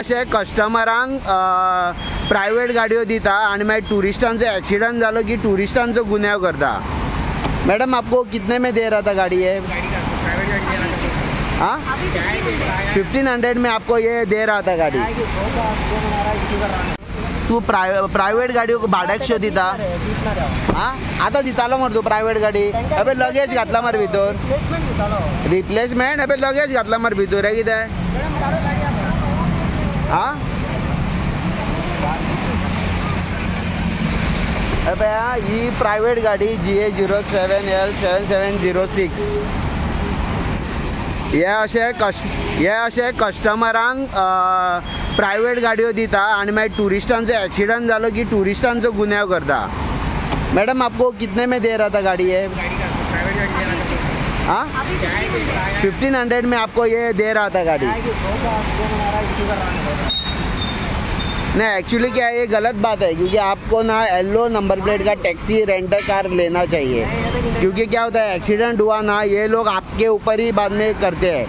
अशे कस्टमरांक प्रायवेट गाडयो दिता आणि मागीर टुरिस्टांचो एक्सिडेंट जालो की टुरिस्टांचो गुन्यांव करता। मैडम आपको कितने में दे रहा था गाड़ी ये? हाँ 1500 में आपको ये दे रहा था गाड़ी। तू प्रायवेट गाडयो भाड्याक शो दिता? हाँ आता दितालो मरे तू प्रायवेट गाडी। अबे लगेज घातला मरे भितर रिप्लेसमेंट। अबे लगेज घातला मरे भितर कितें? हाँ अबे ही प्रायवेट गाडी GA07L7706 हे अशे कस्टमरांक प्रायवेट गाडयो दिता आणि मागीर टुरिस्टांचो एक्सिडेंट जालो की टुरिस्टांचो गुन्यांव करता। मैडम आपको कितने में दे रहा था गाड़ी ये? हाँ 1500 में आपको ये दे रहा था गाड़ी। नहीं एक्चुअली क्या है, ये गलत बात है क्योंकि आपको ना येलो नंबर प्लेट का टैक्सी रेंटर कार लेना चाहिए, क्योंकि क्या होता है एक्सीडेंट हुआ ना ये लोग आपके ऊपर ही बाद में करते हैं।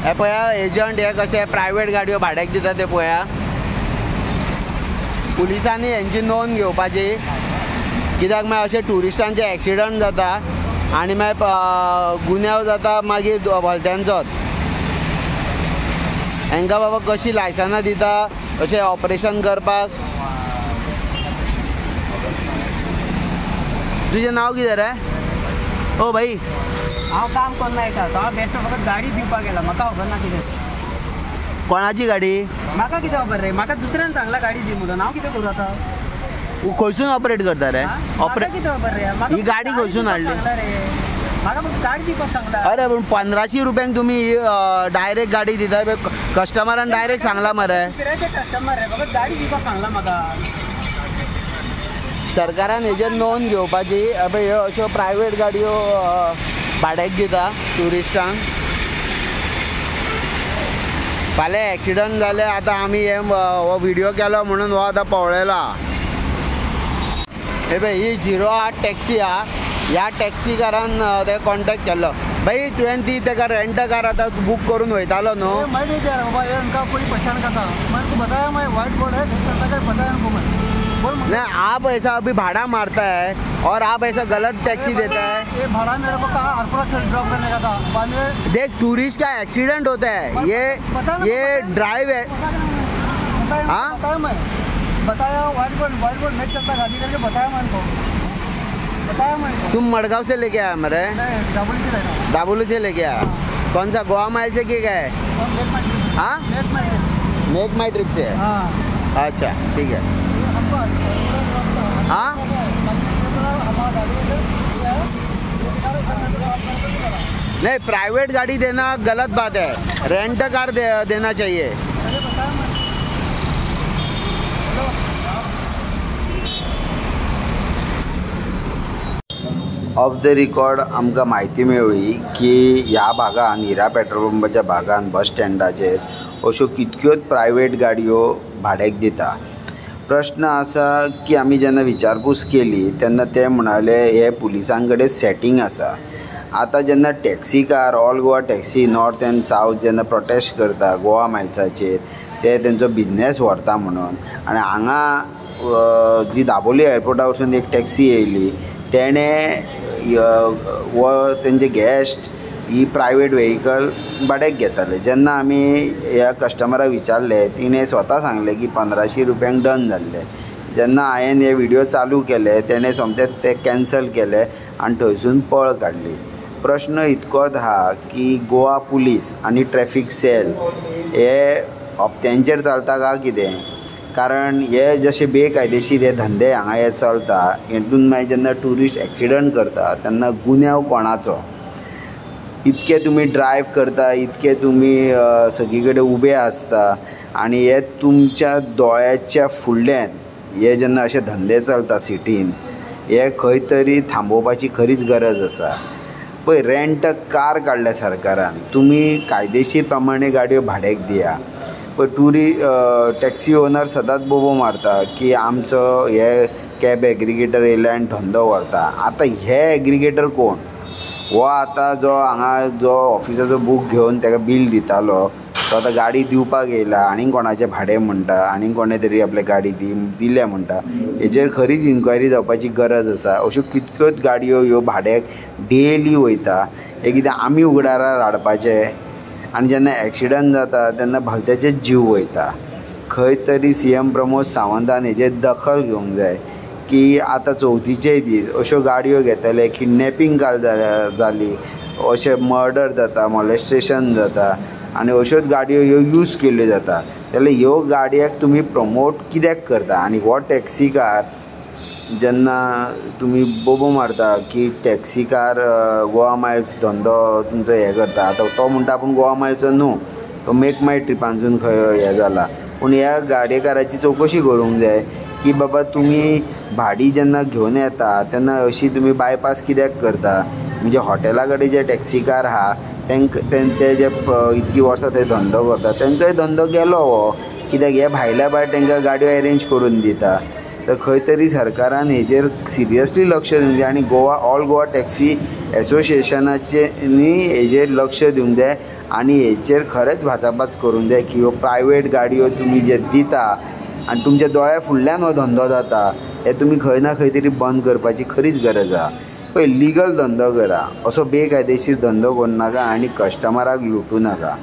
हे पळया एजंट हे कशे प्रायवेट गाडयो भाड्याक दिता ते पळया। पुलिसांनी यांची नोंद घेवपाची, कित्याक मागीर अशे टुरिस्टांचे एक्सिडेंट जाता आणि मागीर गुन्यांव जाता मागीर भलत्यांचोच। हांकां बाबा कशी लायसनां दिता अशें ऑपरेशन करपाक। तुजें नांव कितें रे? ओ भाई हांव काम करना येता तो बेस्ट फकत गाडी दिवपाक गेला, म्हाका खबर ना कितें। कोणाची गाडी? म्हाका कितें खबर रे, म्हाका दुसऱ्यान सांगला गाडी दी म्हणून। हांव कितें करूं आतां? खंयसून ऑपरेट करता रे? कितें खबर रे, ही गाडी खंयसून हाडली? म्हाका फक्त गाडी दिवपाक सांगला। अरे पण 1500 रुपयांक तुम्ही डायरेक्ट गाडी दिता? कस्टमरान डायरेक्ट सांगला मरे। दुसऱ्याचे कस्टमर रे, फकत गाडी दिवपाक सांगला म्हाका। सरकारान हेजेर नोंद घेवपाची। अबे ह्यो अश्यो प्रायवेट गाडयो भाड्याक दिता टुरिस्टांक। फाल्यां एक्सिडंट जाले, आतां आमी हे हो व्हिडिओ केलो म्हणून हो आतां पळयला। हे पळय ही 08 टॅक्सी हा, ह्या टॅक्सीकारान ते कॉन्टॅक्ट केल्लो। भाई तुवें ती तेका रेंट कार आतां बुक करून वयतालो न्हू? नहीं आप ऐसा अभी भाड़ा मारता है और आप ऐसा गलत टैक्सी देता है। ये भाड़ा मेरे को कहा हरपुरा से ड्रॉप करने का था। देख टूरिस्ट का एक्सीडेंट होता है, ये ड्राइव है। हाँ बताया वाइट बोर्ड नहीं चलता गाड़ी करके बताया मैंने। तुम मडगांव से लेके आया मेरे? दाबोली से लेके आया। कौन सा गोवा माइल से क्या है? हाँ मेक माई ट्रिप से। अच्छा ठीक है। हाँ नहीं प्राइवेट गाड़ी देना गलत बात है, रेंट कार देना चाहिए। ऑफ द रिकॉर्ड आमकां माहिती मेळ्ळी की ह्या भागान हिरा पेट्रोल पंपाच्या भागान बस स्टँडाचेर अश्यो कितक्योच प्रायवेट गाडयो भाड्याक दिता। प्रश्न आसा की आमी जेन्ना विचारपूस केली तेन्ना ते म्हणाले हे पुलिसां कडेन सेटिंग आसा। आतां जेन्ना taxi car all Goa taxi north and south जेन्ना प्रोटेस्ट करता गोवा मायल्साचेर, ते तेंचो बिजनेस व्हरता म्हणून, आनी हांगा जी दाबोली एअरपोर्टा वरसून एक टॅक्सी येयली तेणें वो तेंचे गेस्ट ही प्रायवेट व्हेहिकल भाड्याक घेताले। जेन्ना आमी ह्या कस्टमराक विचारले तिणें स्वता सांगलें की 1500 रुपयांक डन जाल्ले। जेन्ना हांवें हे व्हिडिओ चालू केले तेणें सोमतें ते कॅन्सल केले आनी थंयसून पळ काडली। प्रश्न इतकोच आहा की गोवा पुलीस आनी ट्रॅफिक सेल हे हप्त्यांचेर चलता काय कितें? कारण हे जशे बेकायदेशीर हे धंदे हांगा हे चलता, हेतून मागीर जेन्ना टुरिस्ट एक्सिडंट करता तेन्ना गुन्यांव कोणाचो? इतके तुम्ही ड्रायव्ह करता, इतके तुम्ही सगळी कडेन उबे आसता आनी हे तुमच्या दोळ्याच्या फुडल्यान हे जेन्ना अशे धंदे चलता सिटीन, हे खंय तरी थांबोवपाची खरीच गरज आसा। पळय रेंट कार काडल्या सरकारान, तुमी कायदेशीर प्रमाणे गाडयो भाड्याक दिया। पण टॅक्सी ओनर सदांच बोबो मारता की आमचो हे कॅब एग्रिगेटर येयला आनी धंदो व्हरता। आतां हे एग्रिगेटर कोण? हो आतां जो हांगा जो ऑफिसाचो बूक घेवन ताका बील दितालो तो आतां गाडी दिवपाक येयला आनीक कोणाचें भाडें म्हणटा आनीक कोणें तरी आपल्या गाडी दिल्या म्हणटा. हेचेर खरीच इन्क्वायरी जावपाची गरज आसा. अश्यो कितक्योच गाडयो ह्यो भाड्याक डेली वयता. हे कितें आमी उगडारार हाडपाचे आनी जेन्ना एक्सिडंट जाता तेन्ना भलत्याचेच जीव वयता. खंय तरी CM प्रमोद सावंतान हेचेर दखल घेवंक जाय की आतां चवथीचेय दीस अश्यो गाडयो घेतले, किडनॅपिंग काल जाली, अशें मर्डर जाता, मॉलेस्टेशन जाता आनी अश्योच गाडयो ह्यो यूज केल्ल्यो जाता. जाल्यार ह्यो गाडयाक तुमी प्रमोट कित्याक करता? आनी हो टॅक्सी कार जेन्ना तुमी बोबो मारता की टॅक्सी कार गोवा मायल्स धंदो तुमचो हें करता, आतां तो म्हणटा आपूण गोवा मायल्सचो न्हू, तो मेक माय ट्रिपांसून खंय हें जाला. पूण ह्या गाडयेकाराची चवकशी करूंक जाय की बाबा तुमी भाडी जेन्ना घेवन येता तेन्ना अशी तुमी बायपास कित्याक करता? म्हणजे हॉटेला कडेन जे टॅक्सी कार आहा ते जे इतकी वर्सां थंय धंदो करता तेंचोय धंदो गेलो हो, कित्याक हे भायल्या भायर तांकां गाडयो अरेंज करून दिता. तर खंय तरी सरकारान हेचेर सिरियसली लक्ष दिवंक जाय आनी ऑल गोवा टॅक्सी एसोसिएशनाच्यांनी हेचेर लक्ष दिवंक जाय आनी हेचेर खरेंच भाचाभाच करूंक जाय की ह्यो प्रायवेट गाडयो तुमी जे दिता आनी तुमच्या दोळ्या फुडल्यान हो धंदो जाता हे तुमी खंय ना खंय तरी बंद करपाची खरीच गरज आहा. पळय लीगल धंदो करा, असो बेकायदेशीर धंदो करूं नाका आनी कस्टमराक लुटूं नाका.